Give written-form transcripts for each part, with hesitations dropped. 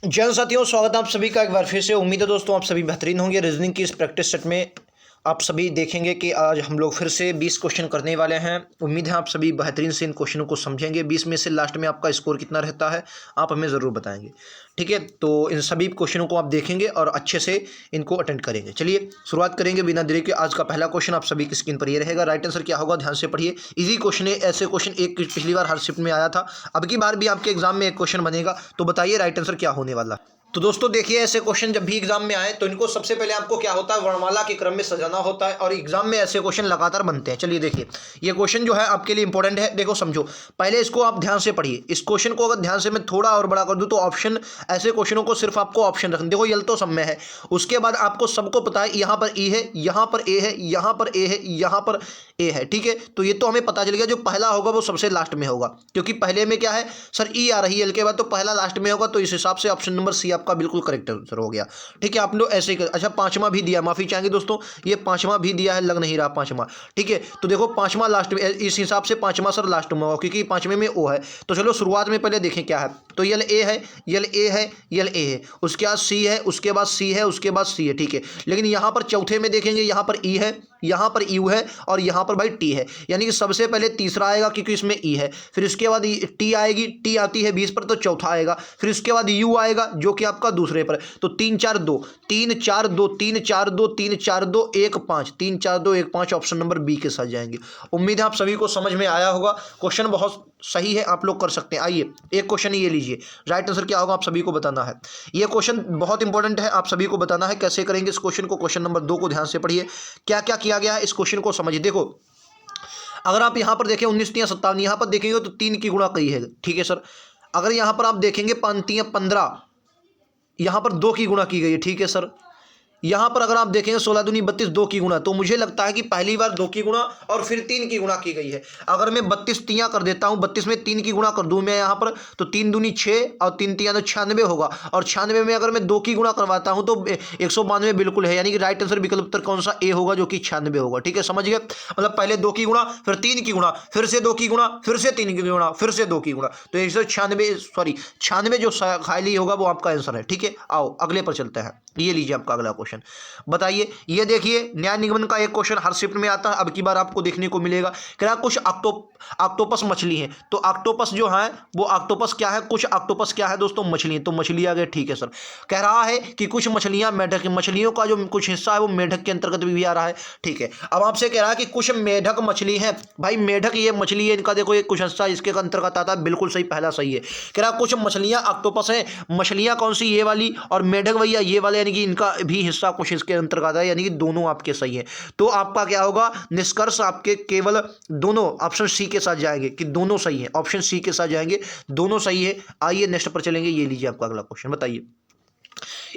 जय साथियों, स्वागत है आप सभी का एक बार फिर से। उम्मीद है दोस्तों आप सभी बेहतरीन होंगे। रीजनिंग की इस प्रैक्टिस सेट में आप सभी देखेंगे कि आज हम लोग फिर से 20 क्वेश्चन करने वाले हैं। उम्मीद है आप सभी बेहतरीन से इन क्वेश्चनों को समझेंगे। 20 में से लास्ट में आपका स्कोर कितना रहता है आप हमें ज़रूर बताएंगे, ठीक है। तो इन सभी क्वेश्चनों को आप देखेंगे और अच्छे से इनको अटेंड करेंगे। चलिए शुरुआत करेंगे बिना देरी के। आज का पहला क्वेश्चन आप सभी की स्क्रीन पर ये रहेगा। राइट आंसर क्या होगा, ध्यान से पढ़िए। इजी क्वेश्चन है। ऐसे क्वेश्चन एक पिछली बार हर शिफ्ट में आया था, अब की बार भी आपके एग्जाम में एक क्वेश्चन बनेगा। तो बताइए राइट आंसर क्या होने वाला है। तो दोस्तों देखिए, ऐसे क्वेश्चन जब भी एग्जाम में आए तो इनको सबसे पहले आपको क्या होता है, वर्णमाला के क्रम में सजाना होता है और एग्जाम में ऐसे क्वेश्चन लगातार बनते हैं। चलिए देखिए, ये क्वेश्चन जो है आपके लिए इंपॉर्टेंट है। देखो समझो, पहले इसको आप ध्यान से पढ़िए। इस क्वेश्चन को अगर ध्यान से मैं थोड़ा और बड़ा कर दूं तो ऑप्शन, ऐसे क्वेश्चनों को सिर्फ आपको ऑप्शन रखना। देखो यल तो सब में है, उसके बाद आपको सबको पता है यहाँ पर ई है, यहाँ पर ए है, यहाँ पर ए है, यहाँ पर ए है, ठीक है। तो ये तो हमें पता चल गया, जो पहला होगा वो सबसे लास्ट में होगा, क्योंकि पहले में क्या है सर, ई आ रही है एल के बाद, तो पहला लास्ट में होगा। तो इस हिसाब से ऑप्शन नंबर सी आपका बिल्कुल करेक्ट आंसर हो गया, ठीक है। आप लोग ऐसे ही कर। अच्छा, पांचवा भी दिया, माफी चाहेंगे दोस्तों, ये पांचवा भी दिया है, लग नहीं रहा पांचवा, ठीक है। तो देखो पांचवा लास्ट में, इस हिसाब से पांचवा सर लास्ट में होगा, क्योंकि पांचवें में ओ है। तो चलो शुरुआत में पहले देखें क्या है। तो यल ए है, यल ए है, यल ए है, उसके बाद सी है, उसके बाद सी है, उसके बाद सी है, ठीक है। लेकिन यहाँ पर चौथे में देखेंगे, यहाँ पर ई है, यहाँ पर यू है और यहाँ पर भाई टी है, यानी कि सबसे पहले तीसरा आएगा क्योंकि इसमें ई है। फिर उसके बाद टी आएगी, टी आती है 20 पर तो चौथा आएगा। फिर उसके बाद यू आएगा जो कि आपका दूसरे पर। तो 3 4 2, 3 4 2, 3 4 2, 3 4 2 1 5, 3 4 2 1 5, ऑप्शन नंबर बी के साथ जाएंगे। उम्मीद है आप सभी को समझ में आया होगा। क्वेश्चन बहुत सही है, आप लोग कर सकते हैं। आइए एक क्वेश्चन ये लीजिए, राइट आंसर क्या होगा आप सभी को बताना है। ये क्वेश्चन बहुत इंपॉर्टेंट है, आप सभी को बताना है कैसे करेंगे इस क्वेश्चन को। क्वेश्चन नंबर 2 को ध्यान से पढ़िए, क्या क्या किया गया है इस क्वेश्चन को समझिए। देखो अगर आप यहाँ पर देखें 19 3 57, यहाँ पर देखेंगे तो 3 की गुणा कई है, ठीक है सर। अगर यहाँ पर आप देखेंगे 5 3 15, यहाँ पर 2 की गुणा की गई है, ठीक है सर। यहाँ पर अगर आप देखेंगे 16 दूनी 32, 2 की गुणा। तो मुझे लगता है कि पहली बार 2 की गुणा और फिर 3 की गुणा की गई है। अगर मैं 32 तियाँ कर देता हूँ, 32 में 3 की गुणा कर दूँ मैं यहाँ पर, तो 3 दूनी 6 और 3 तियाँ तो 96 होगा। और 96 में अगर मैं 2 की गुणा करवाता हूँ तो 192 बिल्कुल है, यानी कि राइट आंसर विकल्प उत्तर कौन सा, ए होगा, जो कि 96 होगा, ठीक है। समझ गए, मतलब पहले 2 की गुणा, फिर 3 की गुणा, फिर से 2 की गुणा, फिर से 3 की गुणा, फिर से 2 की गुणा। तो 196, सॉरी 96 जो खाली होगा वो आपका आंसर है, ठीक है। आओ अगले पर चलते हैं। ये लीजिए आपका अगला क्वेश्चन, बताइए। ये देखिए न्याय निगमन का एक क्वेश्चन हर शिफ्ट में आता है, अब की बार आपको देखने को मिलेगा। कह रहा कुछ ऑक्टोपस मछली है। तो ऑक्टोपस जो है वो ऑक्टोपस क्या है, कुछ ऑक्टोपस क्या है दोस्तों, मछली। तो मछली आ गए, ठीक है सर। कह रहा है कि कुछ मछलियां मेढक, मछलियों का जो कुछ हिस्सा है वो मेढक के अंतर्गत भी आ रहा है, ठीक है। अब आपसे कह रहा है कि कुछ मेढक मछली है। भाई मेढक ये मछली है, इनका देखो ये कुछ हिस्सा इसके अंतर्गत आता है, बिल्कुल सही, पहला सही है। कह रहा कुछ मछलियां ऑक्टोपस है। मछलियां कौन सी, ये वाली, और मेढक भैया ये वाले, यानी कि इनका भी हिस्सा कुछ इसके अंतर्गत है, यानी कि दोनों आपके सही है। तो आपका क्या होगा निष्कर्ष, आपके केवल दोनों ऑप्शन सी के साथ जाएंगे कि दोनों सही है, ऑप्शन सी के साथ जाएंगे, दोनों सही है। आइए नेक्स्ट पर चलेंगे। ये लीजिए आपका अगला क्वेश्चन, बताइए।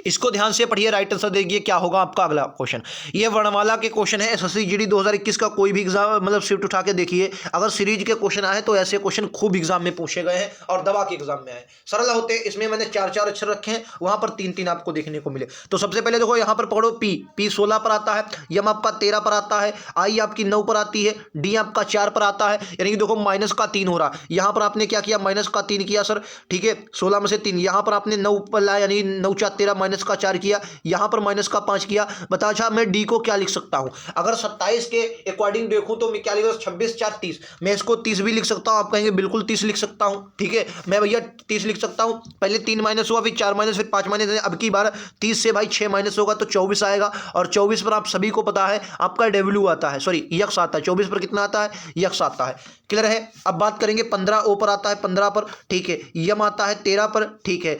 इसको ध्यान से पढ़िए, राइट आंसर देखिए क्या होगा आपका अगला क्वेश्चन। ये वर्णमाला के क्वेश्चन है। एसएससी जीडी 2021 का कोई भी एग्जाम मतलब शिफ्ट उठा के देखिए, अगर सीरीज के क्वेश्चन आए तो ऐसे क्वेश्चन खूब एग्जाम में पूछे गए हैं और दबा के एग्जाम में आए, सरल होते हैं। इसमें मैंने 4 4 अक्षर रखे हैं, वहां पर 3 3 आपको देखने को मिले। तो सबसे पहले देखो यहाँ पर पढ़ो, पी, पी 16 पर आता है, यम आपका 13 पर आता है, आई आपकी 9 पर आती है, डी आपका 4 पर आता है, यानी कि देखो माइनस का 3 हो रहा। यहाँ पर आपने क्या किया, माइनस का 3 किया सर, ठीक है। 16 में से 3, यहाँ पर आपने 9 पर लाया, यानी 9 4 13, माइनस का 4 किया, यहां पर माइनस का 5 किया। बता, अच्छा मैं डी को क्या लिख सकता हूं, अगर 27 के अकॉर्डिंग देखूं तो मैं क्या लिख सकता हूं, 26 4 30, मैं इसको 30 भी लिख सकता हूं। आप कहेंगे बिल्कुल 30 लिख सकता हूं, ठीक है, मैं भैया 30 लिख सकता हूं। पहले 3 माइनस हुआ, फिर 4 माइनस, फिर 5 माइनस, अब की बार 30 से भाई 6 माइनस होगा तो 24 आएगा। और 24 पर आप सभी को पता है आपका डब्ल्यू आता है, सॉरी यक्स आता है। 24 पर कितना आता है, यक्स आता है, क्लियर है। अब बात करेंगे 15 ओ पर आता है, 15 पर, ठीक है। यम आता है 13 पर, ठीक है।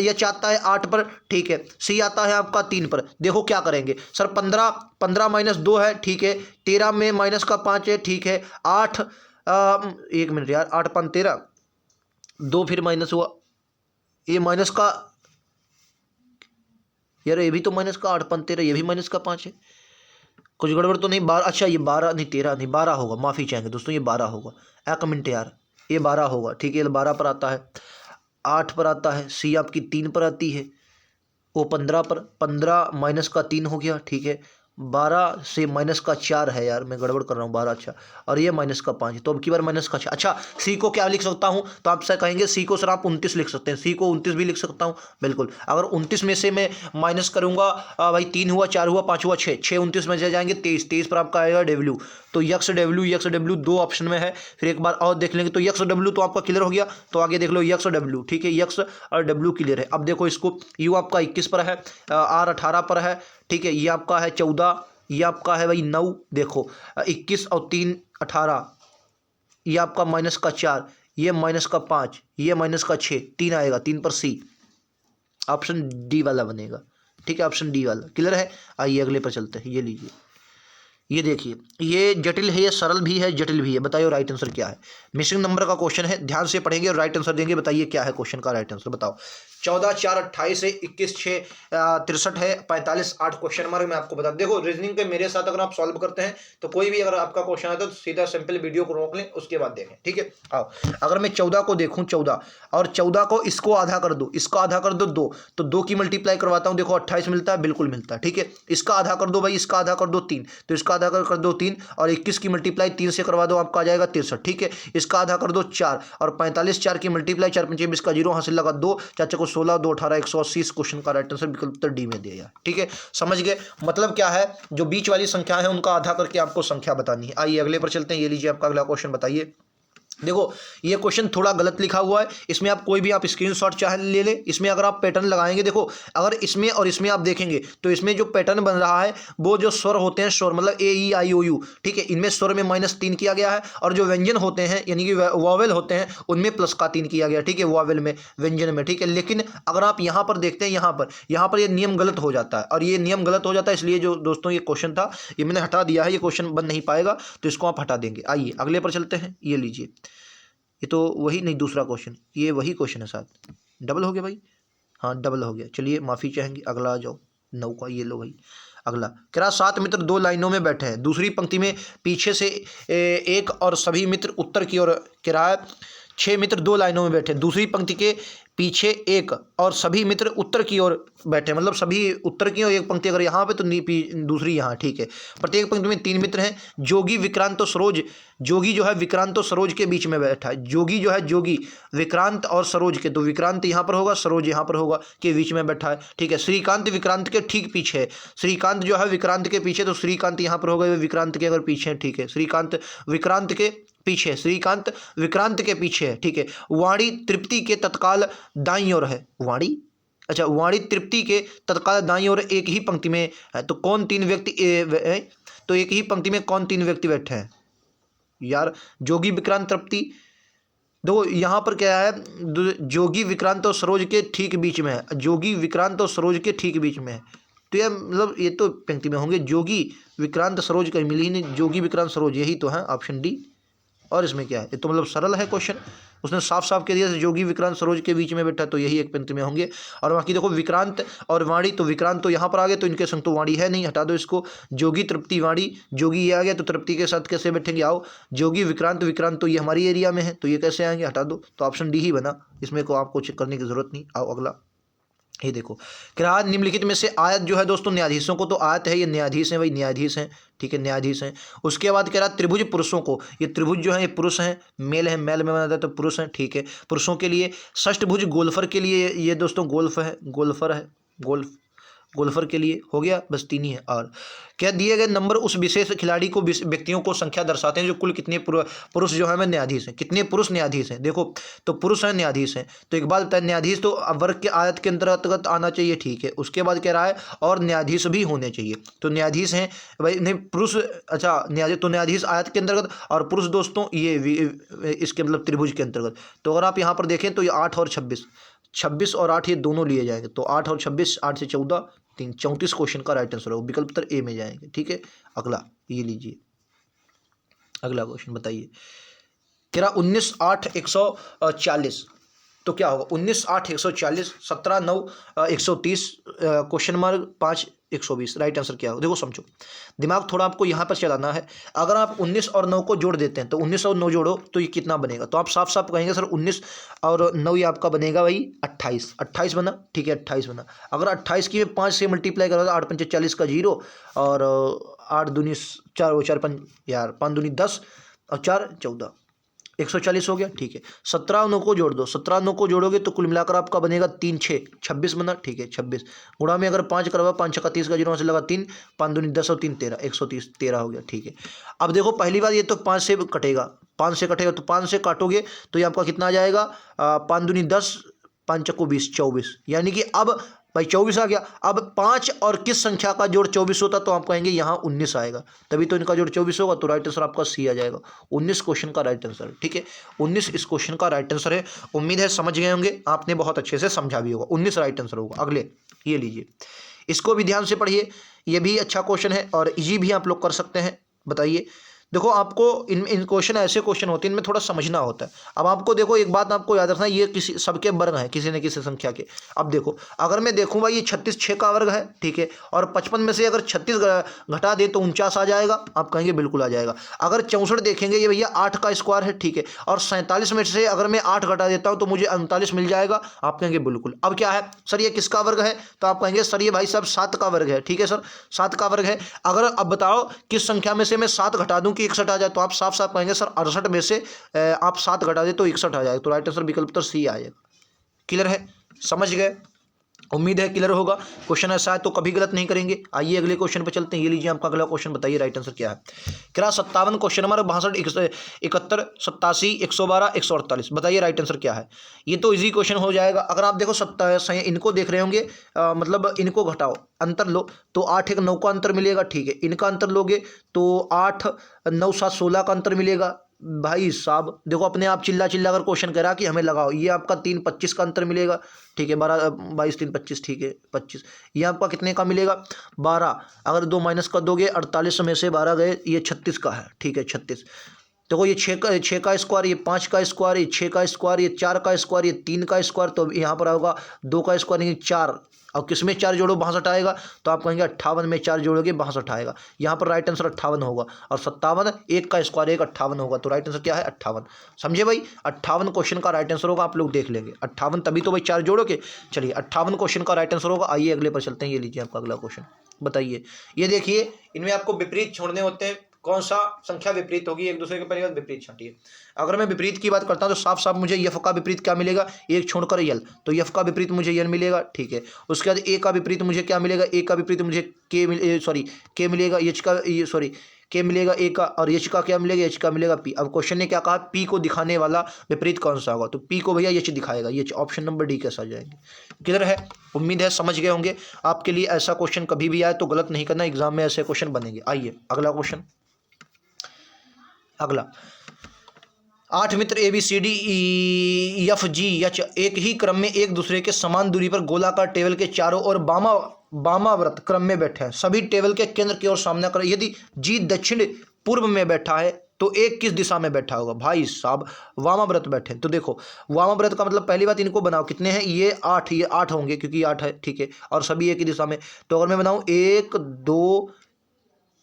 एच आता है 8 पर, ठीक है। सी आता है आपका 3 पर। देखो क्या करेंगे सर, 15 15 माइनस 2 है, ठीक है। 13 में माइनस का 5 है, ठीक है। 8 एक मिनट यार, 8 5 13, 2 फिर माइनस हुआ, ये माइनस का, यार ये भी तो माइनस का 8 5 13, ये भी माइनस का 5 है, कुछ गड़बड़ तो नहीं। 12, अच्छा ये 12 नहीं, 13 नहीं, 12 होगा, माफ़ी चाहेंगे दोस्तों, ये 12 होगा। एक मिनट यार, ये 12 होगा, ठीक है। ये 12 पर आता है, 8 पर आता है, सी आपकी 3 पर आती है, वो 15 पर, 15 माइनस का 3 हो गया, ठीक है। 12 से माइनस का 4 है यार, मैं गड़बड़ कर रहा हूँ, 12 अच्छा, और ये माइनस का 5, तो अब की बार माइनस का 6। अच्छा सी को क्या लिख सकता हूँ, तो आपसे कहेंगे सी को सर आप 29 लिख सकते हैं, सी को 29 भी लिख सकता हूँ बिल्कुल। अगर 29 में से मैं माइनस करूँगा, भाई 3 हुआ, 4 हुआ, 5 हुआ, 6, 29 में से जाएंगे 23, 23 पर आपका आएगा डब्ल्यू। तो यक्स डब्ल्यू दो ऑप्शन में है, फिर एक बार और देख लेंगे। तो यक्स डब्ल्यू तो आपका क्लियर हो गया, तो आगे देख लो यक्स डब्ल्यू, ठीक है, यक्स और डब्ल्यू क्लियर है। अब देखो इसको, यू आपका 21 पर है, आर 18 पर है, ठीक है, ये आपका है 14, ये आपका है भाई 9, देखो 21 और 3 18, ये आपका माइनस का 4, ये माइनस का 5, ये माइनस का 6, 3 आएगा, 3 पर सी, ऑप्शन डी वाला बनेगा, ठीक है, ऑप्शन डी वाला क्लियर है। आइए अगले पर चलते हैं, ये लीजिए, ये देखिए, ये जटिल है, ये सरल भी है, जटिल भी है, बताइए राइट आंसर क्या है। मिसिंग नंबर का क्वेश्चन है, ध्यान से पढ़ेंगे और राइट आंसर देंगे, बताइए क्या है क्वेश्चन का राइट आंसर, बताओ। 14 4 28 है, 21 6 63 है, 45 8 क्वेश्चन मार्क में आपको बता, देखो रीजनिंग पे मेरे साथ अगर आप सॉल्व करते हैं तो कोई भी अगर आपका क्वेश्चन आता है तो सीधा सिंपल वीडियो को रोक लें, उसके बाद देखें, ठीक है। आओ, अगर मैं 14 को देखूं, 14 और 14 को इसको आधा कर दो, इसका आधा कर दो 2, तो 2 की मल्टीप्लाई करवाता हूं, देखो 28 मिलता है, बिल्कुल मिलता है, ठीक है। इसका आधा कर दो भाई, इसका आधा कर दो 3, तो इसका आधा कर दो 3, और 21 की मल्टीप्लाई 3 से करवा दो, आपका आ जाएगा 63, ठीक है। इसका आधा कर दो 4, और 45 4 की मल्टीप्लाई 4 5 20 का 0 हासिल लगा 2, 4 को 16, 2 18 180, इस क्वेश्चन का राइट आंसर विकल्प उत्तर डी में दिया, ठीक है। समझ गए, मतलब क्या है, जो बीच वाली संख्या है उनका आधा करके आपको संख्या बतानी है। आइए अगले पर चलते हैं, ये लीजिए आपका अगला क्वेश्चन, बताइए। देखो ये क्वेश्चन थोड़ा गलत लिखा हुआ है, इसमें आप कोई भी आप स्क्रीनशॉट चाहे ले ले, इसमें अगर आप पैटर्न लगाएंगे, देखो अगर इसमें और इसमें आप देखेंगे तो इसमें जो पैटर्न बन रहा है वो जो स्वर होते हैं, स्वर मतलब ए ई आई ओ यू, ठीक है, इनमें स्वर में -3 किया गया है, और जो व्यंजन होते हैं यानी कि वॉवेल होते हैं उनमें +3 किया गया, ठीक है, वॉवेल में, व्यंजन में, ठीक है। लेकिन अगर आप यहाँ पर देखते हैं, यहाँ पर ये नियम गलत हो जाता है, और ये नियम गलत हो जाता है, इसलिए जो दोस्तों ये क्वेश्चन था ये मैंने हटा दिया है, ये क्वेश्चन बन नहीं पाएगा, तो इसको आप हटा देंगे। आइए अगले पर चलते हैं, ये लीजिए, ये तो वही नहीं, दूसरा क्वेश्चन, ये वही क्वेश्चन है साथ, डबल हो गया भाई, हाँ डबल हो गया, चलिए माफ़ी चाहेंगे, अगला आ जाओ 9 का, ये लो भाई अगला। कह रहा 7 मित्र 2 लाइनों में बैठे हैं, दूसरी पंक्ति में पीछे से एक और सभी मित्र उत्तर की ओर, कह रहा है 6 मित्र 2 लाइनों में बैठे, दूसरी पंक्ति के पीछे एक और सभी मित्र उत्तर की ओर बैठे, मतलब सभी उत्तर की ओर, एक पंक्ति अगर यहाँ पे तो दूसरी यहाँ, ठीक है। प्रत्येक पंक्ति में 3 मित्र हैं, जोगी विक्रांत और सरोज, जोगी जो है विक्रांत और सरोज के बीच में बैठा है, जोगी जो है, जोगी विक्रांत और सरोज के, तो विक्रांत यहाँ पर होगा, सरोज यहाँ पर होगा, के बीच में बैठा है, ठीक है। श्रीकांत विक्रांत के ठीक पीछे है, श्रीकांत जो है विक्रांत के पीछे, तो श्रीकांत यहाँ पर होगा, विक्रांत के अगर पीछे है, ठीक है, श्रीकांत विक्रांत के पीछे, श्रीकांत विक्रांत के पीछे है, ठीक है। वाणी तृप्ति के तत्काल दाईं ओर है, वाणी, अच्छा वाणी तृप्ति के तत्काल दाईं ओर एक ही पंक्ति में है, तो कौन 3 व्यक्ति तो एक ही पंक्ति में कौन 3 व्यक्ति बैठे हैं यार, जोगी विक्रांत तृप्ति, दो यहाँ पर क्या है, जोगी विक्रांत और सरोज के ठीक बीच में है, जोगी विक्रांत और सरोज के ठीक बीच में है, तो यह मतलब ये तो पंक्ति में होंगे, जोगी विक्रांत सरोज का मिली ही नहीं, जोगी विक्रांत सरोज, यही तो है ऑप्शन डी। और इसमें क्या है, ये तो मतलब सरल है क्वेश्चन, उसने साफ साफ कह दिया जोगी विक्रांत सरोज के बीच में बैठा, तो यही एक पंक्ति में होंगे। और बाकी देखो विक्रांत और वाणी, तो विक्रांत तो यहाँ पर आ गए, तो इनके संग तो वाणी है नहीं, हटा दो इसको। जोगी तृप्ति वाणी, जोगी ये आ गया, तो तृप्ति के साथ कैसे बैठेंगे, आओ जोगी विक्रांत, विक्रांत तो ये हमारी एरिया में है, तो ये कैसे आएंगे, हटा दो, तो ऑप्शन डी ही बना, इसमें को आपको चेक करने की जरूरत नहीं। आओ अगला, ये देखो किरात निम्नलिखित में से आयत जो है दोस्तों, न्यायाधीशों को तो आयत है, ये न्यायाधीश हैं भाई, न्यायाधीश हैं, ठीक है, न्यायाधीश हैं। उसके बाद कह रहा त्रिभुज पुरुषों को, ये त्रिभुज जो है ये पुरुष हैं, मेल है, मेल में बनाता है तो पुरुष हैं, ठीक है, पुरुषों के लिए। षष्ठभुज गोल्फर के लिए, ये दोस्तों गोल्फ है, गोल्फर है, गोल्फर के लिए हो गया, बस 3 ही है। और क्या दिए गए नंबर उस विशेष खिलाड़ी को, व्यक्तियों को संख्या दर्शाते हैं जो कुल कितने पुरुष जो है मैं न्यायाधीश हैं, कितने पुरुष न्यायाधीश हैं, देखो तो पुरुष हैं न्यायाधीश हैं, तो एक बात बताए, न्यायाधीश तो वर्ग के आयत के अंतर्गत आना चाहिए, ठीक है। उसके बाद कह रहा है और न्यायाधीश भी होने चाहिए, तो न्यायाधीश हैं भाई, नहीं पुरुष, अच्छा न्यायाधीश, तो न्यायाधीश आयत के अंतर्गत, और पुरुष दोस्तों ये इसके मतलब त्रिभुज के अंतर्गत। तो अगर आप यहाँ पर देखें तो ये 8 और 26, 26 और 8 ये दोनों लिए जाएंगे, तो 8 और 26, 8 से 14 3, 34 क्वेश्चन का राइट आंसर होगा, विकल्प उत्तर ए में जाएंगे, ठीक है। अगला ये लीजिए, अगला क्वेश्चन बताइए, कह रहा 19 8 140, तो क्या होगा 19 8 140, 17 9 130, क्वेश्चन नंबर 5 120। राइट आंसर क्या होगा? देखो समझो, दिमाग थोड़ा आपको यहाँ पर चलाना है। अगर आप 19 और 9 को जोड़ देते हैं तो 19 और 9 जोड़ो तो ये कितना बनेगा? तो आप साफ साफ कहेंगे सर 19 और 9 ये आपका बनेगा भाई 28। 28 बना, ठीक है 28 बना। अगर 28 की मैं 5 से मल्टीप्लाई करा, 8 पंचे 40 का 0, और 8 दूनी 4, वो 4 5 यार 5 दूनी 10 और 4 14, 140 हो गया, ठीक है। 17 9 को जोड़ दो, 17 9 को जोड़ोगे तो कुल मिलाकर आपका बनेगा 3 6 26 बना, ठीक है 26। गुणा में अगर 5 करवा, 5 छक्का 30 का 0 से लगा 3, 5 दूनी 10 और 3 13, 130 13 हो गया, ठीक है। अब देखो पहली बात ये तो 5 से कटेगा, 5 से कटेगा तो 5 से काटोगे तो ये आपका कितना आ जाएगा? 5 दूनी 10, 5 चक्कू 20, 24। यानी कि अब भाई 24 आ गया। अब 5 और किस संख्या का जोड़ 24 होता तो आप कहेंगे यहाँ 19 आएगा, तभी तो इनका जोड़ 24 होगा। तो राइट आंसर आपका सी आ जाएगा। 19 क्वेश्चन का राइट आंसर, ठीक है। 19 इस क्वेश्चन का राइट आंसर है। उम्मीद है समझ गए होंगे, आपने बहुत अच्छे से समझा भी होगा। 19 राइट आंसर होगा। अगले ये लीजिए, इसको भी ध्यान से पढ़िए, ये भी अच्छा क्वेश्चन है और इजी भी आप लोग कर सकते हैं। बताइए, देखो आपको इन क्वेश्चन ऐसे क्वेश्चन होते हैं, इनमें थोड़ा समझना होता है। अब आपको देखो एक बात आपको याद रखना है, ये किसी सबके वर्ग हैं, किसी न किसी संख्या के। अब देखो अगर मैं देखूँ भाई ये 36 6 का वर्ग है, ठीक है, और 55 में से अगर 36 घटा दे तो 49 आ जाएगा। आप कहेंगे बिल्कुल आ जाएगा। अगर 64 देखेंगे ये भैया 8 का स्क्वायर है, ठीक है, और 47 में से अगर मैं 8 घटा देता हूँ तो मुझे 39 मिल जाएगा। आप कहेंगे बिल्कुल। अब क्या है सर ये किसका वर्ग है? तो आप कहेंगे सर ये भाई साहब 7 का वर्ग है, ठीक है सर 7 का वर्ग है। अगर अब बताओ किस संख्या में से मैं 7 घटा दूं कि 61 आ जाए? तो आप साफ साफ कहेंगे सर 68 में से आप 7 घटा दे तो 61 आ जाएगा। तो राइट आंसर विकल्प तो सी आएगा। क्लियर है? समझ गए? उम्मीद है क्लियर होगा। क्वेश्चन ऐसा है तो कभी गलत नहीं करेंगे। आइए अगले क्वेश्चन पे चलते हैं। ये लीजिए आपका अगला क्वेश्चन, बताइए राइट आंसर क्या है। क्या 57 क्वेश्चन नंबर 62 71 87 112 148, बताइए राइट आंसर क्या है। ये तो इजी क्वेश्चन हो जाएगा। अगर आप देखो 27 इनको देख रहे होंगे, मतलब इनको घटाओ, अंतर लो तो 8 1 9 का अंतर मिलेगा, ठीक है। इनका अंतर लोगे तो 8 9 7 16 का अंतर मिलेगा। भाई साहब देखो अपने आप चिल्ला चिल्ला कर क्वेश्चन कह रहा कि हमें लगाओ। ये आपका 3 25 का अंतर मिलेगा, ठीक है। 12 22 3 25, ठीक है 25। ये आपका कितने का मिलेगा? 12। अगर 2 माइनस कर दोगे 48 में से 12 गए, ये 36 का है, ठीक है 36। देखो ये 6 का स्क्वायर, ये 5 का स्क्वायर, ये 6 का स्क्वायर, ये 4 का स्क्वायर, ये 3 का स्क्वायर, तो यहाँ पर होगा 2 का स्क्वायर नहीं 4। और किस में 4 जोड़ो 62 आएगा। तो आप कहेंगे 58 में 4 जोड़ोगे 62 आएगा। यहाँ पर राइट आंसर 58 होगा। और 57 1 का स्क्वायर 1 58 होगा। तो राइट आंसर क्या है? 58। समझे भाई? 58 क्वेश्चन का राइट आंसर होगा। आप लोग देख लेंगे 58, तभी तो भाई 4 जोड़ोगे। चलिए 58 क्वेश्चन का राइट आंसर होगा। आइए अगले पर चलते हैं। ये लीजिए आपका अगला क्वेश्चन, बताइए। ये देखिए इनमें आपको विपरीत छोड़ने होते हैं। कौन सा संख्या विपरीत होगी? एक दूसरे के परिवर्त विपरीत छांटिए। अगर मैं विपरीत की बात करता हूं तो साफ साफ मुझे यफ का विपरीत क्या मिलेगा? एक छोड़कर यल, तो यफ का विपरीत मुझे यल मिलेगा, ठीक है। उसके बाद ए का विपरीत मुझे क्या मिलेगा? ए का विपरीत मुझे के मिलेगा। एच का के मिलेगा ए का, और एच का क्या मिलेगा? एच का मिलेगा पी। अब क्वेश्चन ने क्या कहा? पी को दिखाने वाला विपरीत कौन सा होगा? तो पी को भैया एच दिखाएगा। एच, ऑप्शन नंबर डी कैसा जाएंगे। क्लियर है? उम्मीद है समझ गए होंगे। आपके लिए ऐसा क्वेश्चन कभी भी आए तो गलत नहीं करना, एग्जाम में ऐसे क्वेश्चन बनेंगे। आइए अगला क्वेश्चन। अगला 8 मित्र A B C D E F G H एक ही क्रम में एक दूसरे के समान दूरी पर गोलाकार टेबल के चारों ओर वामाव्रत क्रम में बैठे हैं। सभी टेबल के केंद्र की ओर सामना कर। यदि जी दक्षिण पूर्व में बैठा है तो एक किस दिशा में बैठा होगा? भाई साहब वामाव्रत बैठे। तो देखो वामाव्रत का मतलब पहली बात इनको बनाओ, कितने हैं? ये 8 होंगे क्योंकि 8 है, ठीक है। और सभी एक ही दिशा में। तो अगर मैं बनाऊं 1 2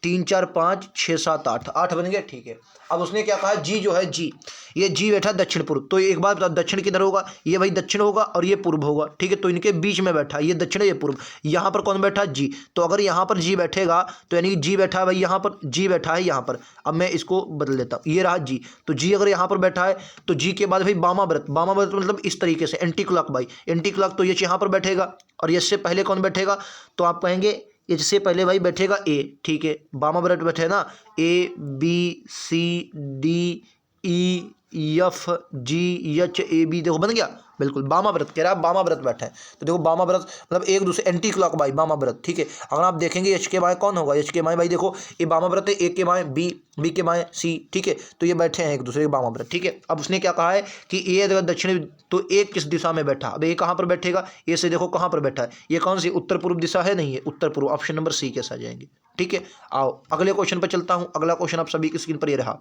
3 4 5 6 7 8, 8 बन गए, ठीक है। अब उसने क्या कहा? जी जो है जी, ये जी बैठा दक्षिण पूर्व। तो एक बात बता, दक्षिण किधर होगा? ये भाई दक्षिण होगा और ये पूर्व होगा, ठीक है। तो इनके बीच में बैठा, ये दक्षिण ये पूर्व। यहाँ पर कौन बैठा? जी। तो अगर यहाँ पर जी बैठेगा तो यानी कि जी बैठा है भाई यहाँ पर, जी बैठा है यहाँ पर। अब मैं इसको बदल देता हूँ, ये रहा जी। तो जी अगर यहाँ पर बैठा है तो जी के बाद भाई वामाव्रत मतलब इस तरीके से एंटी क्लॉक भाई, एंटी क्लॉक। तो ये यहाँ पर बैठेगा और इससे पहले कौन बैठेगा? तो आप कहेंगे इससे पहले भाई बैठेगा ए, ठीक है। वामाव्रत बैठे ना, A B C D E F G H A B, देखो बन गया बिल्कुल वामाव्रत। कह रहा है वामाव्रत बैठा है। तो देखो वामाव्रत मतलब एक दूसरे एंटी क्लॉक बाई वामाव्रत, ठीक है। अगर आप देखेंगे एच के बाएं कौन होगा? एच के बाएं भाई देखो ये वामाव्रत है, ए के बाएं बी, बी के बाएं सी, ठीक है। तो ये बैठे हैं एक दूसरे के वामाव्रत, ठीक है। अब उसने क्या कहा है कि ए अगर दक्षिण, तो ए किस दिशा में बैठा? अब ए कहाँ पर बैठेगा? ए से देखो कहाँ पर बैठा है? ये कौन सी उत्तर पूर्व दिशा है? नहीं है उत्तर पूर्व। ऑप्शन नंबर सी कैसा आ जाएंगे, ठीक है। आओ अगले क्वेश्चन पर चलता हूँ। अगला क्वेश्चन आप सभी की स्क्रीन पर ये रहा,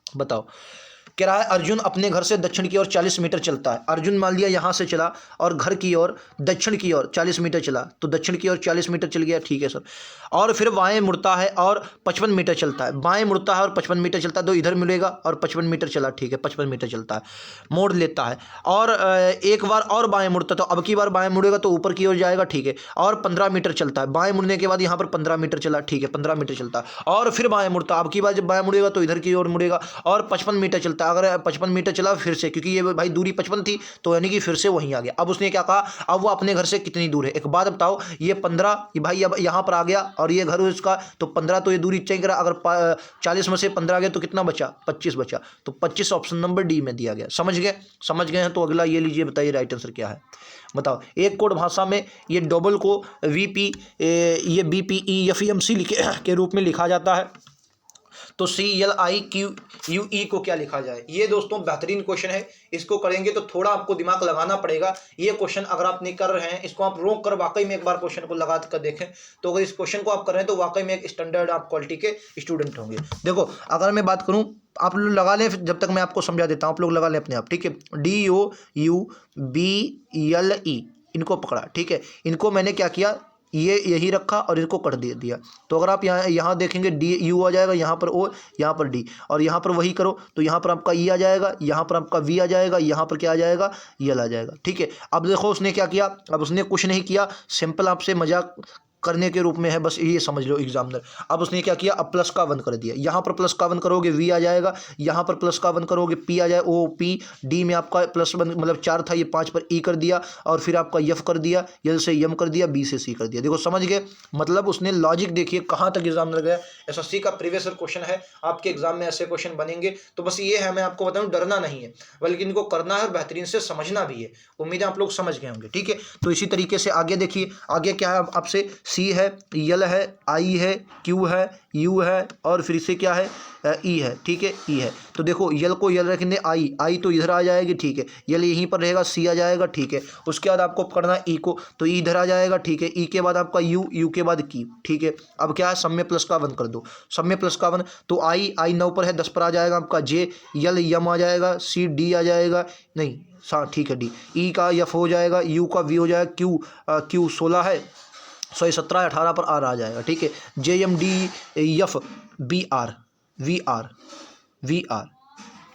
बताओ। कह रहा है अर्जुन अपने घर से दक्षिण की ओर 40 मीटर चलता है। अर्जुन मान लिया यहाँ से चला और घर की ओर दक्षिण की ओर 40 मीटर चला, तो दक्षिण की ओर 40 मीटर चल गया, ठीक है सर। और फिर बाएं मुड़ता है और 55 मीटर चलता है, बाएं मुड़ता है और 55 मीटर चलता है, तो इधर मिलेगा और 55 मीटर चला, ठीक है, 55 मीटर चलता है, मोड़ लेता है। और एक बार और बाएं मुड़ता है, तो अब की बार बाएं मुड़ेगा तो ऊपर की ओर जाएगा, ठीक है, और 15 मीटर चलता है, बाएं मुड़ने के बाद यहाँ पर 15 मीटर चला, ठीक है, 15 मीटर चलता है। और फिर बाएं मुड़ता, अब की बार जब बाएं मुड़ेगा तो इधर की ओर मुड़ेगा और 55 मीटर चलता है। अगर 55 मीटर चला फिर से, क्योंकि ये भाई दूरी 55 थी, तो यानी कि फिर से वहीं आ गया। अब उसने क्या कहा, अब वो अपने घर से कितनी दूर है। एक बात बताओ, ये 15, ये भाई अब यहाँ पर आ गया और ये घर इसका, तो 15, तो ये दूरी चेक करा, अगर 40 में से 15 आ गया तो कितना बचा, 25 बचा, तो 25 ऑप्शन नंबर डी में दिया गया। समझ गए, समझ गए हैं तो अगला ये लीजिए, बताइए राइट आंसर क्या है, बताओ। एक कोड भाषा में ये डबल को वीपी, ये बीपीई एफईएमसी के रूप में लिखा जाता है, तो CLIQUE को क्या लिखा जाए। ये दोस्तों बेहतरीन क्वेश्चन है, इसको करेंगे तो थोड़ा आपको दिमाग लगाना पड़ेगा। ये क्वेश्चन अगर आप नहीं कर रहे हैं, इसको आप रोक कर वाकई में एक बार क्वेश्चन को लगा कर देखें, तो अगर इस क्वेश्चन को आप कर रहे हैं तो वाकई में एक स्टैंडर्ड आप क्वालिटी के स्टूडेंट होंगे। देखो अगर मैं बात करूं, आप लोग लगा लें, जब तक मैं आपको समझा देता हूं, आप लोग लगा लें अपने आप, ठीक है। DOUBLE इनको पकड़ा, ठीक है, इनको मैंने क्या किया, ये यही रखा और इसको कट दे दिया। तो अगर आप यहाँ देखेंगे DU आ जाएगा, यहाँ पर O, यहाँ पर D, और यहाँ पर वही करो तो यहाँ पर आपका E आ जाएगा, यहाँ पर आपका V आ जाएगा, यहाँ पर क्या आ जाएगा, L आ जाएगा, ठीक है। अब देखो उसने क्या किया, अब उसने कुछ नहीं किया, सिंपल आपसे मजाक करने के रूप में है, बस ये समझ लो एग्जामिनर। अब उसने क्या किया, अब प्लस का 1 कर दिया, यहाँ पर प्लस का 1 करोगे V आ जाएगा, यहाँ पर प्लस का 1 करोगे P आ जाएगा, OP, D में आपका प्लस 1 मतलब 4 था, ये 5 पर E कर दिया, और फिर आपका F कर दिया, L से M कर दिया, B से C कर दिया। देखो समझ गए, मतलब उसने लॉजिक देखिए कहाँ तक एग्जामिनर गया। SSC का प्रीवियस क्वेश्चन है, आपके एग्जाम में ऐसे क्वेश्चन बनेंगे, तो बस ये है, मैं आपको बताऊँ, डरना नहीं है, बल्कि इनको करना है और बेहतरीन से समझना भी है। उम्मीद है आप लोग समझ गए होंगे, ठीक है। तो इसी तरीके से आगे देखिए, आगे क्या है आपसे, C है, L है, I है, Q है, U है, और फिर से क्या है, E है, ठीक है, E है। तो देखो L को L रखेंगे, I तो इधर आ जाएगी, ठीक है, L यहीं पर रहेगा, C आ जाएगा, ठीक है। उसके बाद आपको करना है E को, तो E इधर आ जाएगा, ठीक है, E के बाद आपका U के बाद Q, ठीक है। अब क्या है, सब में प्लस का 1 कर दो, सब में प्लस का 1, तो I 9 पर है, 10 पर आ जाएगा आपका J, L M आ जाएगा, C D आ जाएगा, नहीं हाँ ठीक है, D, E का F हो जाएगा, U का V हो जाएगा, Q 16 है, 17 18 पर R आ जाएगा, ठीक है। JMDF VR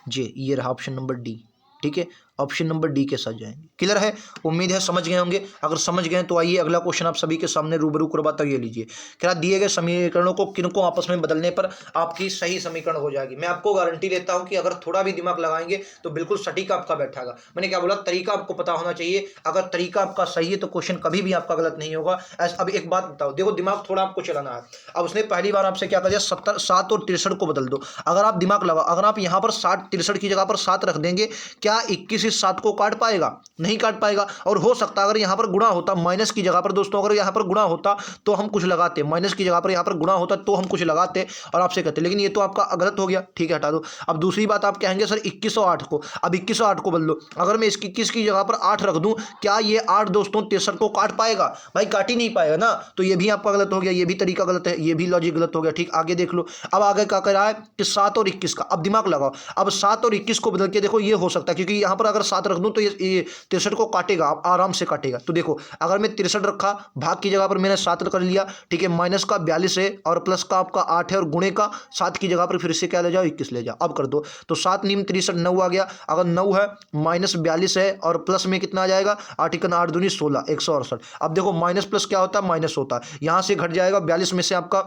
J, ये रहा ऑप्शन नंबर डी, ठीक है। ऑप्शन नंबर डी के साथ जाएंगे। क्लियर है, उम्मीद है समझ गए होंगे। अगर समझ गए तो आइए अगला क्वेश्चन आप सभी के सामने रूबरू करवाता हूं। ये लीजिए, क्या दिए गए समीकरणों को किनको आपस में बदलने पर आपकी सही समीकरण हो जाएगी। मैं आपको गारंटी देता हूं कि अगर थोड़ा भी दिमाग लगाएंगे तो बिल्कुल सटीक आपका बैठेगा। मैंने क्या बोला, तरीका आपको पता होना चाहिए। अगर तरीका आपका सही है तो क्वेश्चन कभी भी आपका गलत नहीं होगा। अब एक बात बताओ, देखो दिमाग थोड़ा आपको चलाना है। अब उसने पहली बार आपसे क्या कर दिया, 7 और 63 को बदल दो। अगर आप दिमाग लगाओ, अगर आप यहाँ पर 63 की जगह पर 7 रख देंगे, क्या 21 इस 7 को काट पाएगा? नहीं काट पाएगा। और हो सकता है अगर यहाँ पर गुणा होता, माइनस की जगह पर दोस्तों अगर यहाँ पर गुणा होता तो हम कुछ लगाते, माइनस की जगह पर यहाँ पर गुणा होता तो हम कुछ लगाते और आपसे कहते, लेकिन ये तो आपका गलत हो गया, ठीक है, हटा दो। अब दूसरी बात आप कहेंगे सर 2108 को, अब 2108 को बदल दो। अगर मैं इसकी 21 की जगह पर 8 रख दूं, क्या ये 8 दोस्तों 63 को काट पाएगा? भाई काट ही नहीं पाएगा ना, तो ये भी आपका गलत हो गया, ये भी तरीका गलत है, ये भी लॉजिक गलत हो गया, ठीक। आगे देख लो, अब आगे क्या कर रहा है कि 7 और 21 का, अब दिमाग लगाओ, अब 7 और 21 को बदल के देखो, ये हो सकता है क्योंकि यहाँ पर अगर 7 रख दूं तो ये 63 को काटेगा, आराम से काटेगा। तो देखो अगर मैं 63 रखा, भाग की जगह पर मैंने 7 कर लिया, ठीक है, माइनस का 42 है और प्लस का आपका 8 है और गुणे का 7 की जगह पर फिर से क्या ले जाओ, 21 ले जाओ। अब कर दो, तो 7 नीम 63 9 आ गया। अगर 9 है, माइनस 42 है और प्लस में कितना आ जाएगा, 8 8 दूनी 16, 168। अब देखो माइनस प्लस क्या होता है, माइनस होता है, यहां से घट जाएगा, 42 में से आपका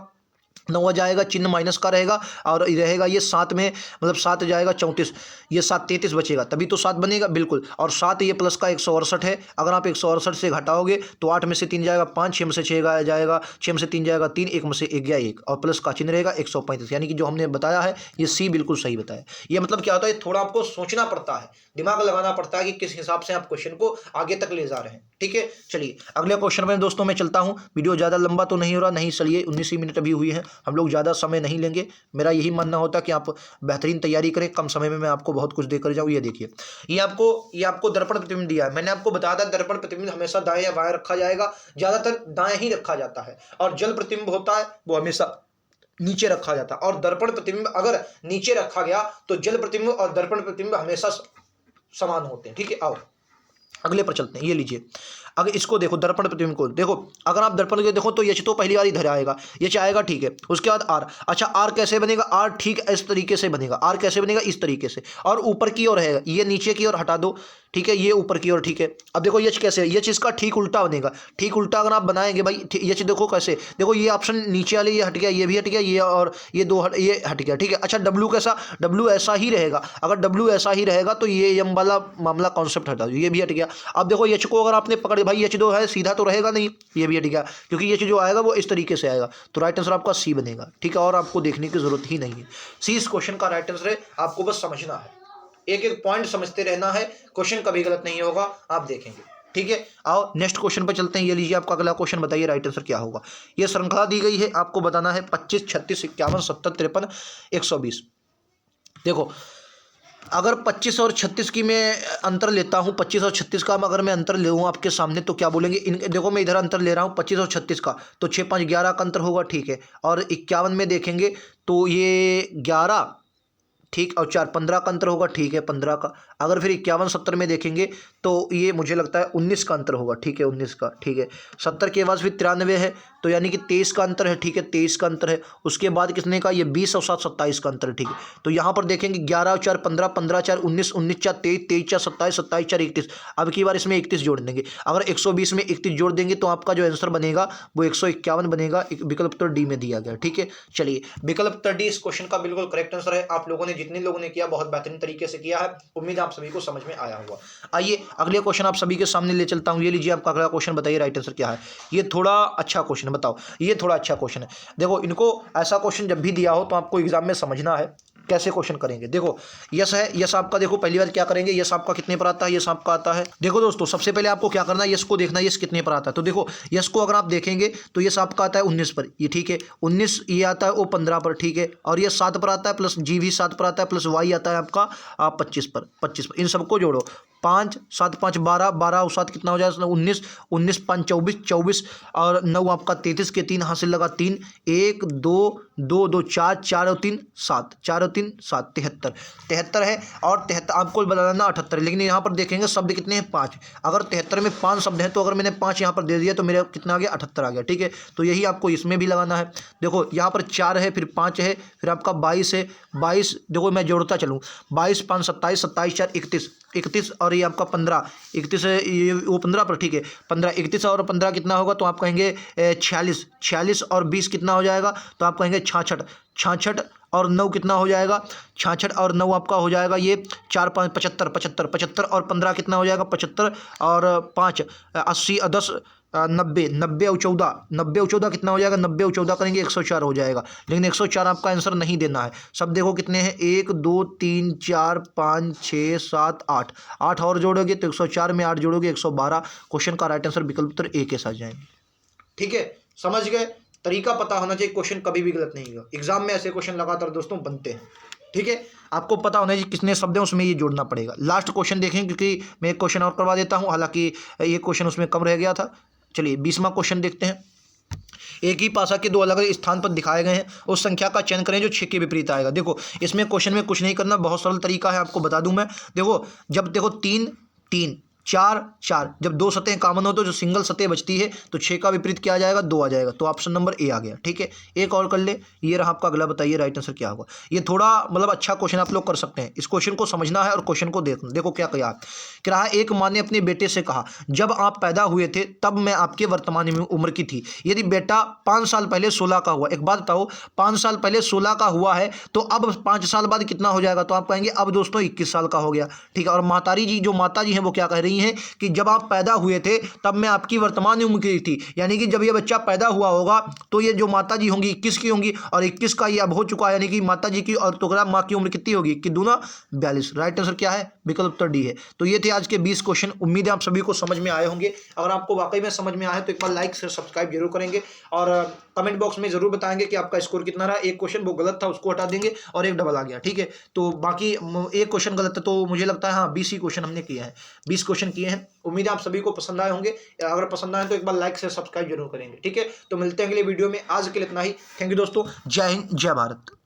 9 आ जाएगा, चिन्ह माइनस का रहेगा और रहेगा ये 7 में, मतलब 7 जाएगा 34, ये 7 33 बचेगा, तभी तो 7 बनेगा बिल्कुल। और 7 ये प्लस का 168 है, अगर आप 168 से घटाओगे तो 8 में से 3 जाएगा 5, 6 में से 6 जाएगा, 6 में से 3 जाएगा 3, 1 में से 1 गया 1 और प्लस का चिन्ह रहेगा 135, यानी कि जो हमने बताया है ये सी बिल्कुल सही बताया। ये मतलब क्या होता है, थोड़ा आपको सोचना पड़ता है, दिमाग लगाना पड़ता है कि किस हिसाब से आप क्वेश्चन को आगे तक ले जा रहे हैं, ठीक है। चलिए अगले क्वेश्चन में दोस्तों मैं चलता हूँ, वीडियो ज़्यादा लंबा तो नहीं हो रहा, नहीं चलिए 19 मिनट अभी हुई है, हम लोग ज़्यादा समय नहीं लेंगे। मेरा यही मानना होता कि आप बेहतरीन तैयारी करें, कम समय में मैं आपको बहुत कुछ देकर जाऊँ। ये देखिए, ये आपको दर्पण प्रतिबिंब दिया है, मैंने आपको बताया था दर्पण प्रतिबिंब हमेशा दाएं या बाएं रखा जाएगा, ज़्यादातर दाएं ही रखा जाता है, और जल प्रतिबिंब होता है वो हमेशा नीचे रखा जाता है, और दर्पण प्रतिबिंब अगर नीचे रखा गया तो जल प्रतिबिंब और दर्पण प्रतिबिंब हमेशा समान होते हैं। ठीक है, आओ अगले पर चलते हैं। ये लीजिए, अगर इसको देखो, दर्पण प्रतिबिंब को देखो, अगर आप दर्पण को देखो तो एच तो पहली बार इधर आएगा, एच आएगा, ठीक है। उसके बाद आर, अच्छा आर कैसे बनेगा, आर ठीक इस तरीके से बनेगा, आर कैसे बनेगा, इस तरीके से, और ऊपर की ओर है, ये नीचे की ओर हटा दो, ठीक है, ये ऊपर की ओर, ठीक है। अब देखो एच कैसे, एच इसका ठीक उल्टा बनेगा, ठीक उल्टा अगर आप बनाएंगे भाई, एच देखो कैसे, देखो ये ऑप्शन नीचे वाले ये हट गया, ये भी हट गया, ये और ये दो ये हट गया, ठीक है। अच्छा डब्ल्यू कैसा, डब्ल्यू ऐसा ही रहेगा, अगर डब्ल्यू ऐसा ही रहेगा तो ये एम वाला मामला कॉन्सेप्ट हटा दो, ये भी हट गया। अब देखो एच को अगर आपने पकड़े भाई, एच दो है सीधा तो रहेगा नहीं, ये भी हट गया, क्योंकि एच जो आएगा वो इस तरीके से आएगा, तो राइट आंसर आपका सी बनेगा, ठीक है। और आपको देखने की जरूरत ही नहीं है, सी इस क्वेश्चन का राइट आंसर है, आपको बस समझना है, एक एक पॉइंट समझते रहना है, क्वेश्चन कभी गलत नहीं होगा, आप देखेंगे, ठीक है। आओ नेक्स्ट क्वेश्चन पर चलते हैं। ये लीजिए आपका अगला क्वेश्चन, बताइए राइट आंसर क्या होगा। ये श्रृंखला दी गई है, आपको बताना है 25, 36, 51, 70, 53, 120। देखो अगर 25 और 36 की मैं अंतर लेता हूं, 25 और 36 का अगर मैं अंतर ले आपके सामने तो क्या बोलेंगे, देखो मैं इधर अंतर ले रहा हूं 25 और 36 का, तो 6, 5, 11 का अंतर होगा, ठीक है। और 51 में देखेंगे तो ये 11, ठीक, और 4, 15 का अंतर होगा, ठीक है, 15 का। अगर फिर 51, 70 में देखेंगे तो ये मुझे लगता है 19 का अंतर होगा, ठीक है, 19 का, ठीक है। 70 के बाद फिर 93 है, तो यानी कि 23 का अंतर है, ठीक है, 23 का अंतर है। उसके बाद कितने का, ये 20 और 7, 27 का अंतर है, ठीक है। तो यहाँ पर देखेंगे 11 और 4, 15, 15, 4, 19, 19, 4, 23, 23, 4, 27, 27, 4, 31। अब की बार इसमें 31 जोड़ देंगे, अगर 120 में 31 जोड़ देंगे तो आपका जो आंसर बनेगा वो 151 बनेगा, विकल्प उत्तर डी में दिया गया, ठीक है। चलिए विकल्प उत्तर डी इस क्वेश्चन का बिल्कुल करेक्ट आंसर है। आप लोगों ने, जितने लोगों ने किया, बहुत बेहतरीन तरीके से किया है, उम्मीद है आप सभी को समझ में आया होगा। आइए अगले क्वेश्चन आप सभी के सामने ले चलता हूं। ये लीजिए आपका अगला क्वेश्चन, बताइए राइट आंसर क्या है। ये थोड़ा अच्छा क्वेश्चन है, बताओ, ये थोड़ा अच्छा क्वेश्चन है। देखो इनको ऐसा क्वेश्चन जब भी दिया हो तो आपको एग्जाम में समझना है कैसे क्वेश्चन करेंगे। देखो यस है, यस आपका देखो पहली बार क्या करेंगे, यस आपका कितने पर आता है, यस आपका आता है। देखो दोस्तों सबसे पहले आपको क्या करना है, यस को देखना है, यस कितने पर आता है। तो देखो यस को अगर आप देखेंगे तो यस आपका आता है 19 पर, ये ठीक है, 19 ये आता है वो 15 पर, ठीक है। और ये 7 पर आता है, प्लस जी भी 7 पर आता है, प्लस वाई आता है आपका 25 पर। इन सबको जोड़ो, 5, 7, 5, 12, 12 और 7 कितना हो जाएगा, 19, 19, 5, 24, 24 और 9 आपका 33 के 3 हासिल लगा 3, 1, 2, 2, 2, 4, 4 और 3, 7, 4 और 3, 7, 73, 73 है। और 73 आपको बताना 78, लेकिन यहाँ पर देखेंगे शब्द कितने हैं, 5। अगर 73 में 5 शब्द हैं तो अगर मैंने 5 यहाँ पर दे दिया तो मेरा कितना आ गया, 78 आ गया, ठीक है। तो यही आपको इसमें भी लगाना है। देखो यहाँ पर 4 है, फिर 5 है, फिर आपका 22 है, 22 देखो मैं जोड़ता चलूँ, 22, 5, 27, 27, 4, 31, 31 और ये आपका 15, 31 है, ये वो 15 पर, ठीक है, 15, 31 और 15 कितना होगा, तो आप कहेंगे 46, 46 और 20 कितना हो जाएगा, तो आप कहेंगे 66, 66 और 9 कितना हो जाएगा, 66 और 9 आपका हो जाएगा ये 4, 5, 75, 75, 75 और 15 कितना हो जाएगा, 75 और 5, 80 और 10, 90, 90 और 14, 90 और 14 कितना हो जाएगा, 90 और 14 करेंगे 104 हो जाएगा। लेकिन 104 आपका आंसर नहीं देना है। सब देखो कितने हैं, 1, 2, 3, 4, 5, 6, 7, 8, 8 और जोड़ोगे तो 104 में 8 जोड़ोगे 112। क्वेश्चन का राइट आंसर विकल्प उत्तर ए के साथ जाएंगे, ठीक है। समझ गए, तरीका पता होना चाहिए, क्वेश्चन कभी भी गलत नहीं होगा। एग्जाम में ऐसे क्वेश्चन लगातार दोस्तों बनते हैं, ठीक है। आपको पता होना चाहिए कितने शब्द हैं, उसमें ये जोड़ना पड़ेगा। लास्ट क्वेश्चन देखें, क्योंकि मैं एक क्वेश्चन और करवा देता हूं, हालांकि ये क्वेश्चन उसमें कम रह गया था। चलिए 20वां क्वेश्चन देखते हैं। एक ही पासा के 2 अलग अलग स्थान पर दिखाए गए हैं, उस संख्या का चयन करें जो 6 के विपरीत आएगा। देखो इसमें क्वेश्चन में कुछ नहीं करना, बहुत सरल तरीका है, आपको बता दूं मैं। देखो जब देखो 3, 3, 4, 4, जब 2 सतह कॉमन हो तो जो सिंगल सतह बचती है तो 6 का विपरीत क्या आ जाएगा, 2 आ जाएगा। तो ऑप्शन नंबर ए आ गया, ठीक है। एक और कर ले, ये रहा आपका अगला, बताइए राइट आंसर क्या होगा। ये थोड़ा मतलब अच्छा क्वेश्चन आप लोग कर सकते हैं, इस क्वेश्चन को समझना है और क्वेश्चन को देखना। देखो क्या कहा, एक माँ ने अपने बेटे से कहा, जब आप पैदा हुए थे तब मैं आपके वर्तमान उम्र की थी। यदि बेटा 5 साल पहले 16 का हुआ, एक बात बताओ 5 साल पहले 16 का हुआ है तो अब 5 साल बाद कितना हो जाएगा, तो आप कहेंगे अब दोस्तों 21 साल का हो गया, ठीक है। और महतारी जी, जो माता जी हैं, वो क्या कह रही हैं कि जब आप पैदा हुए थे तब मैं आपकी वर्तमान उम्र की थी, यानी कि जब ये बच्चा पैदा हुआ होगा तो ये जो माता जी होंगी 21 की होंगी, और 21 का ये अब हो चुका है, यानी कि माता जी की और टुकड़ा माँ की उम्र कितनी होगी, कि दूना 42। राइट आंसर क्या है, विकल्प उत्तर डी है। तो ये थे आज के 20 क्वेश्चन, उम्मीद है आप सभी को समझ में आए होंगे। अगर आपको वाकई में समझ में आए तो एक बार लाइक से सब्सक्राइब जरूर करेंगे, और कमेंट बॉक्स में जरूर बताएंगे कि आपका स्कोर कितना रहा। एक क्वेश्चन वो गलत था, उसको हटा देंगे और एक डबल आ गया, ठीक है। तो बाकी एक क्वेश्चन गलत है, तो मुझे लगता है हाँ 20 ही क्वेश्चन हमने किए हैं, 20 क्वेश्चन किए हैं। उम्मीद है आप सभी को पसंद आए होंगे। अगर पसंद आए तो एक बार लाइक से सब्सक्राइब जरूर करेंगे, ठीक है। तो मिलते हैं अगले वीडियो में, आज के लिए इतना ही। थैंक यू दोस्तों, जय हिंद, जय भारत।